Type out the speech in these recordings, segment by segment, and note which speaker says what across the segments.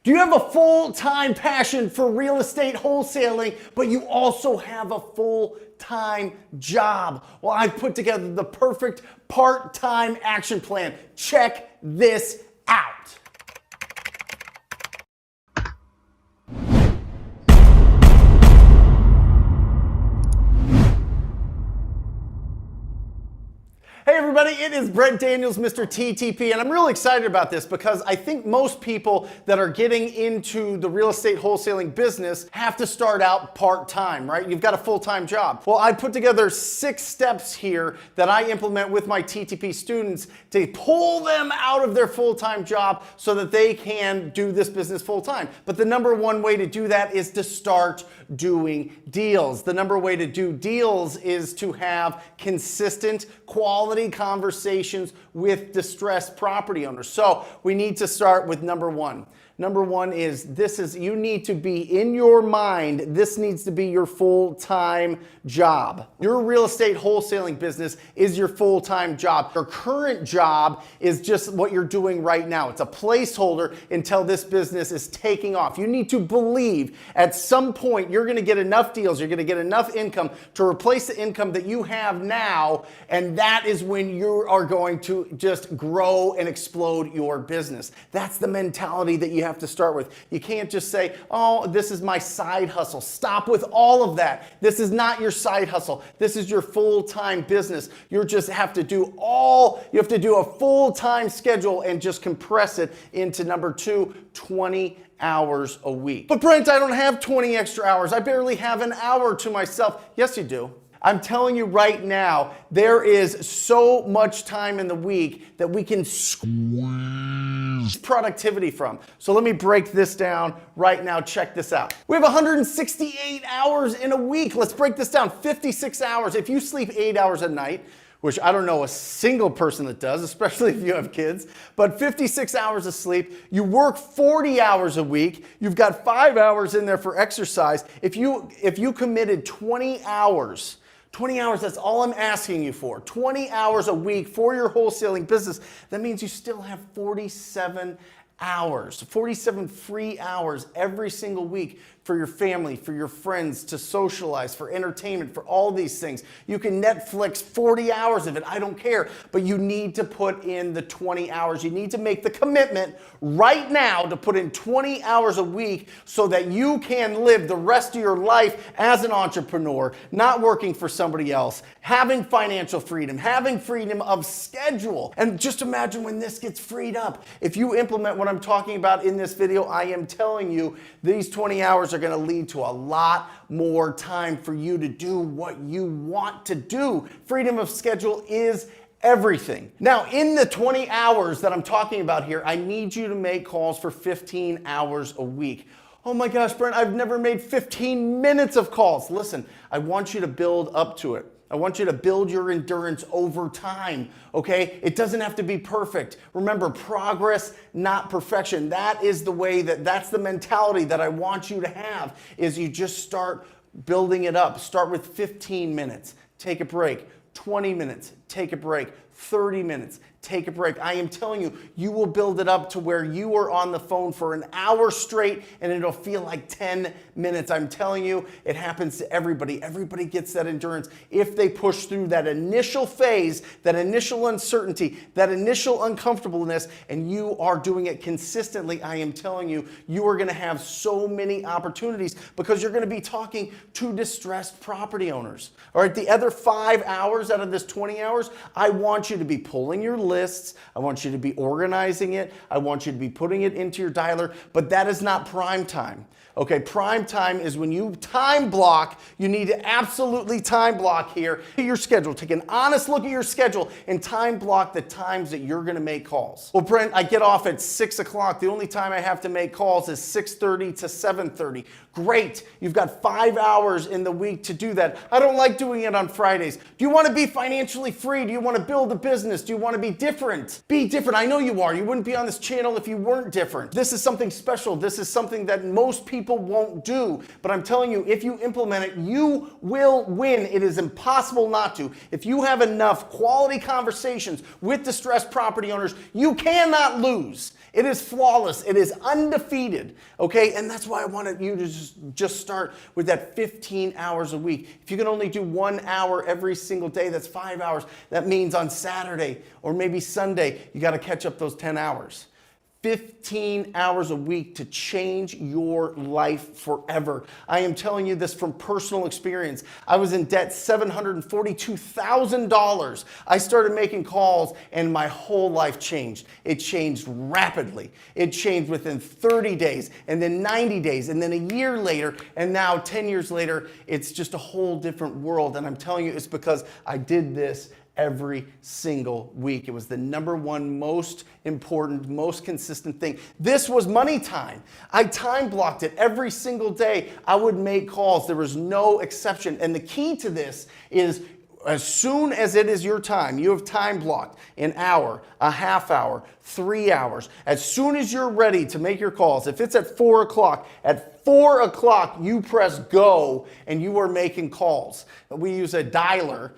Speaker 1: Do you have a full-time passion for real estate wholesaling, but you also have a full-time job? Well, I've put together the perfect part-time action plan. Check this out. Hey everybody, it is Brent Daniels, Mr. TTP, and I'm really excited about this because I think most people that are getting into the real estate wholesaling business have to start out part-time, right? You've got a full-time job. Well, I put together 6 steps here that I implement with my TTP students to pull them out of their full-time job so that they can do this business full-time. But the number one way to do that is to start doing deals. The number one way to do deals is to have consistent quality conversations with distressed property owners. So we need to start with number one. Number one is you need to be in your mind, this needs to be your full-time job. Your real estate wholesaling business is your full-time job. Your current job is just what you're doing right now. It's a placeholder until this business is taking off. You need to believe at some point you're gonna get enough deals, you're gonna get enough income to replace the income that you have now, and that is when you are going to just grow and explode your business. That's the mentality that you have to start with. You can't just say, oh, this is my side hustle. Stop with all of that. This is not your side hustle. This is your full-time business. You just have to do a full-time schedule and just compress it into number 2, 20 hours a week. But Brent, I don't have 20 extra hours. I barely have an hour to myself. Yes, you do. I'm telling you right now, there is so much time in the week that we can squeeze productivity from. So let me break this down right now. Check this out. We have 168 hours in a week. Let's break this down. 56 hours. If you sleep 8 hours a night, which I don't know a single person that does, especially if you have kids, but 56 hours of sleep, you work 40 hours a week, you've got 5 hours in there for exercise. If you committed 20 hours, that's all I'm asking you for. 20 hours a week for your wholesaling business. That means you still have 47 hours, 47 free hours every single week for your family, for your friends, to socialize, for entertainment, for all these things. You can Netflix 40 hours of it, I don't care, but you need to put in the 20 hours. You need to make the commitment right now to put in 20 hours a week so that you can live the rest of your life as an entrepreneur, not working for somebody else, having financial freedom, having freedom of schedule. And just imagine when this gets freed up. If you implement what I'm talking about in this video, I am telling you these 20 hours are going to lead to a lot more time for you to do what you want to do. Freedom of schedule is everything. Now, in the 20 hours that I'm talking about here, I need you to make calls for 15 hours a week. Oh my gosh, Brent, I've never made 15 minutes of calls. Listen, I want you to build up to it. I want you to build your endurance over time, okay? It doesn't have to be perfect. Remember, progress, not perfection. That is the way that's the mentality that I want you to have, is you just start building it up. Start with 15 minutes, take a break, 20 minutes, take a break, 30 minutes, take a break. I am telling you, you will build it up to where you are on the phone for an hour straight and it'll feel like 10 minutes. I'm telling you, it happens to everybody. Everybody gets that endurance if they push through that initial phase, that initial uncertainty, that initial uncomfortableness, and you are doing it consistently. I am telling you, you are going to have so many opportunities because you're going to be talking to distressed property owners. All right, the other 5 hours out of this 20 hours, I want you to be pulling your lists. I want you to be organizing it. I want you to be putting it into your dialer, but that is not prime time. Okay, prime time is when you time block. You need to absolutely time block here. Your schedule. Take an honest look at your schedule and time block the times that you're going to make calls. Well, Brent, I get off at 6 o'clock. The only time I have to make calls is 6:30 to 7:30. Great. You've got 5 hours in the week to do that. I don't like doing it on Fridays. Do you want to be financially free? Do you want to build a business? Do you want to be different? Be different. I know you are. You wouldn't be on this channel if you weren't different. This is something special. This is something that most people won't do. But I'm telling you, if you implement it, you will win. It is impossible not to. If you have enough quality conversations with distressed property owners, you cannot lose. It is flawless. It is undefeated, okay? And that's why I wanted you to just start with that 15 hours a week. If you can only do 1 hour every single day, that's 5 hours. That means on Saturday or maybe Sunday, you got to catch up those 10 hours. 15 hours a week to change your life forever. I am telling you this from personal experience. I was in debt $742,000. I started making calls and my whole life changed. It changed rapidly. It changed within 30 days and then 90 days and then a year later, and now 10 years later, it's just a whole different world. And I'm telling you, it's because I did this every single week. It was the number one most important, most consistent thing. This was money time. I time blocked it every single day. I would make calls. There was no exception. And the key to this is as soon as it is your time, you have time blocked an hour, a half hour, 3 hours. As soon as you're ready to make your calls, if it's at 4 o'clock, at 4 o'clock, you press go and you are making calls. We use a dialer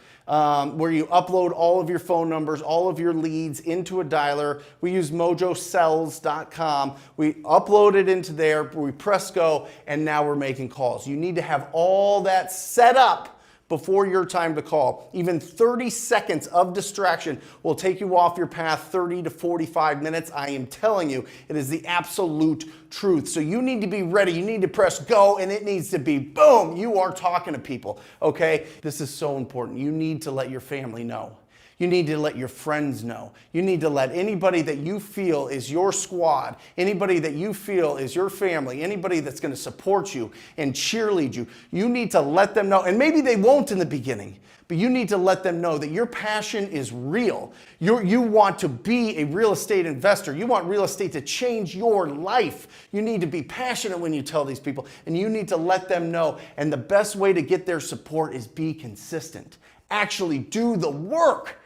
Speaker 1: where you upload all of your phone numbers, all of your leads into a dialer. We use mojosells.com. We upload it into there, we press go, and now we're making calls. You need to have all that set up before your time to call. Even 30 seconds of distraction will take you off your path 30 to 45 minutes. I am telling you, it is the absolute truth. So you need to be ready. You need to press go, and it needs to be boom. You are talking to people, okay? This is so important. You need to let your family know. You need to let your friends know. You need to let anybody that you feel is your squad, anybody that you feel is your family, anybody that's going to support you and cheerlead you. You need to let them know. And maybe they won't in the beginning, but you need to let them know that your passion is real. You want to be a real estate investor. You want real estate to change your life. You need to be passionate when you tell these people, and you need to let them know. And the best way to get their support is be consistent. Actually do the work.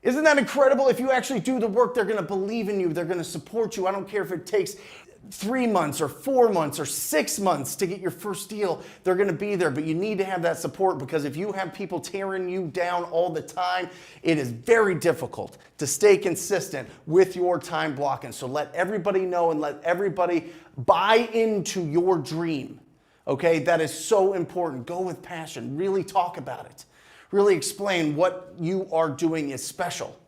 Speaker 1: Isn't that incredible? If you actually do the work, they're going to believe in you. They're going to support you. I don't care if it takes 3 months or 4 months or 6 months to get your first deal. They're going to be there, but you need to have that support, because if you have people tearing you down all the time, it is very difficult to stay consistent with your time blocking. So let everybody know and let everybody buy into your dream. Okay, that is so important. Go with passion. Really talk about it. Really explain what you are doing is special.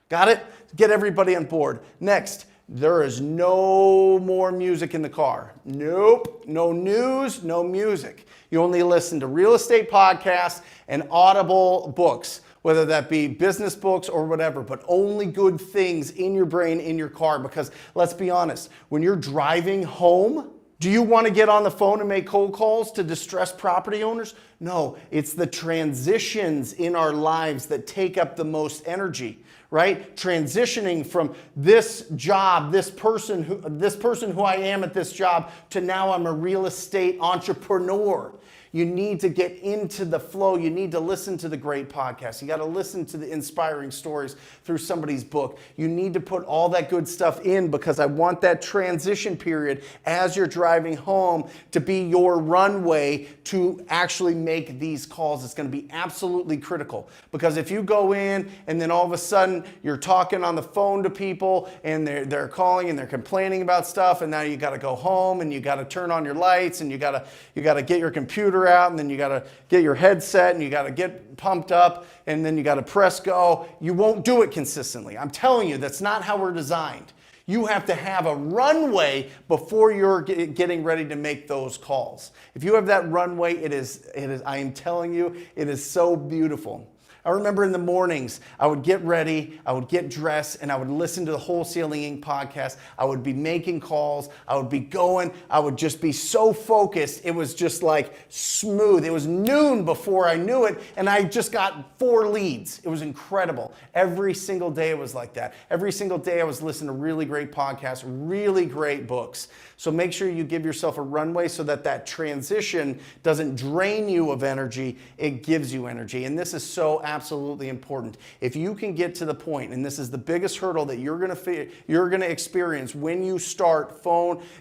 Speaker 1: Got it? Get everybody on board. Next, there is no more music in the car. Nope. No news, no music. You only listen to real estate podcasts and Audible books, whether that be business books or whatever, but only good things in your brain, in your car. Because let's be honest, when you're driving home, do you want to get on the phone and make cold calls to distressed property owners? No, it's the transitions in our lives that take up the most energy, right? Transitioning from this job, this person who I am at this job, to now I'm a real estate entrepreneur. You need to get into the flow. You need to listen to the great podcasts. You got to listen to the inspiring stories through somebody's book. You need to put all that good stuff in, because I want that transition period as you're driving home to be your runway to actually make these calls. It's going to be absolutely critical, because if you go in and then all of a sudden you're talking on the phone to people and they're calling and they're complaining about stuff, and now you got to go home and you got to turn on your lights and you got to get your computer out, and then you got to get your headset and you got to get pumped up, and then you got to press go. You won't do it consistently. I'm telling you, that's not how we're designed. You have to have a runway before you're getting ready to make those calls. If you have that runway, it is, I am telling you, it is so beautiful. I remember in the mornings, I would get ready, I would get dressed, and I would listen to the Wholesaling Inc. podcast. I would be making calls, I would be going, I would just be so focused. It was just like smooth. It was noon before I knew it, and I just got 4 leads. It was incredible. Every single day it was like that. Every single day I was listening to really great podcasts, really great books. So make sure you give yourself a runway so that that transition doesn't drain you of energy, it gives you energy. And this is so absolutely important. If you can get to the point, and this is the biggest hurdle that you're going to experience when you start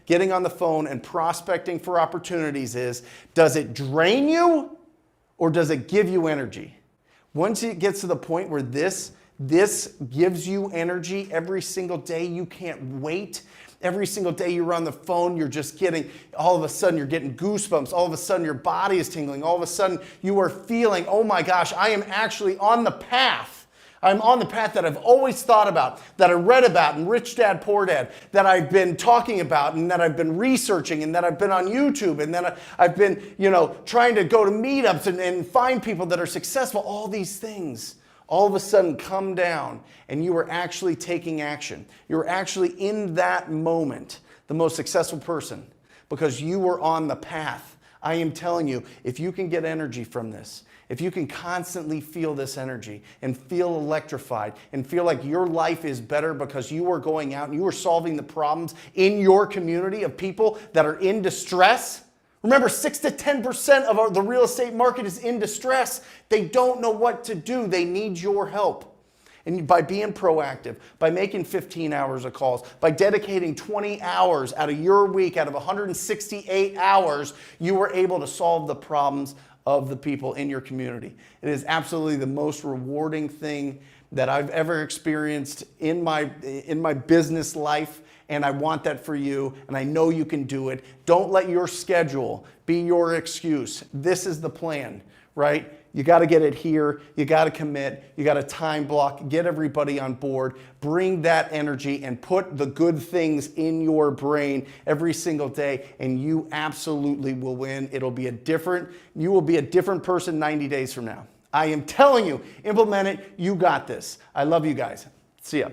Speaker 1: getting on the phone and prospecting for opportunities, is, does it drain you or does it give you energy? Once it gets to the point where this gives you energy every single day, you can't wait. Every single day you're on the phone, you're just getting, all of a sudden you're getting goosebumps. All of a sudden your body is tingling. All of a sudden you are feeling, oh my gosh, I am actually on the path. I'm on the path that I've always thought about, that I read about in Rich Dad, Poor Dad, that I've been talking about and that I've been researching and that I've been on YouTube and that I've been, trying to go to meetups and find people that are successful. All these things all of a sudden come down and you are actually taking action. You're actually in that moment the most successful person because you were on the path. I am telling you, if you can get energy from this, if you can constantly feel this energy and feel electrified and feel like your life is better because you are going out and you are solving the problems in your community of people that are in distress. Remember, 6 to 10% of the real estate market is in distress. They don't know what to do. They need your help. And by being proactive, by making 15 hours of calls, by dedicating 20 hours out of your week, out of 168 hours, you were able to solve the problems of the people in your community. It is absolutely the most rewarding thing that I've ever experienced in my business life, and I want that for you, and I know you can do it. Don't let your schedule be your excuse. This is the plan, right? You got to get it here. You got to commit. You got to time block. Get everybody on board. Bring that energy and put the good things in your brain every single day, and you absolutely will win. You will be a different person 90 days from now. I am telling you, implement it. You got this. I love you guys. See ya.